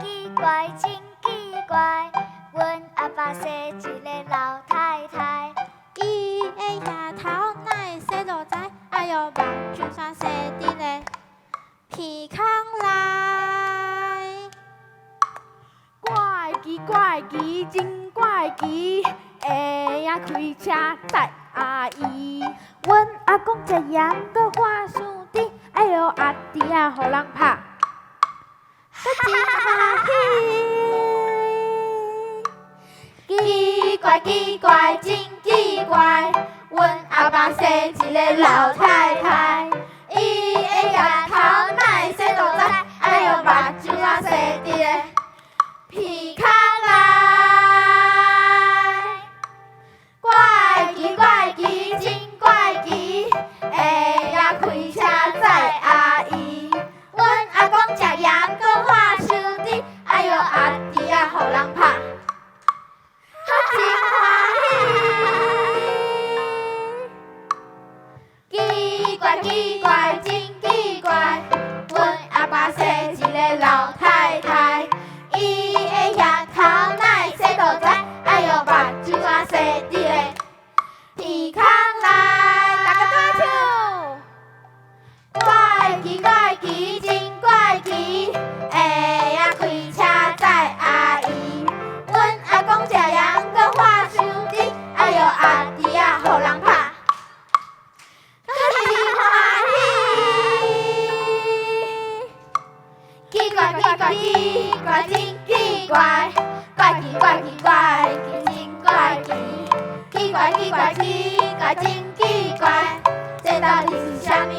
奇怪，真奇怪，阮阿爸生一个老太太，伊的额头哪会洗落知？哎哟，目睭煞洗伫咧鼻孔内。怪奇，真怪奇，会晓开车载阿姨。阮阿公食盐搁换伤甜，哎哟阿弟啊，互人拍。真欢喜，奇怪，真奇怪，阮阿爸生一个老太太，伊的额头哪会洗落知？哎哟，目睭啊洗伫咧鼻孔内。怪奇，真怪奇，会晓开车载阿姨。阮阿公食盐搁换伤甜，哎哟阿弟啊，互人拍。真欢喜，奇怪，真奇怪，阮阿爸生一个老太太，伊的额头哪会洗落知？哎哟，目睭啊洗伫咧鼻孔内。大家跟唱。怪奇，真怪奇，会晓开车载阿姨。阮阿公食盐搁换伤甜，哎哟阿弟啊，互人拍。真欢喜，奇怪，真奇怪，真怪奇，真怪奇，奇怪，真奇怪，这到底是啥物？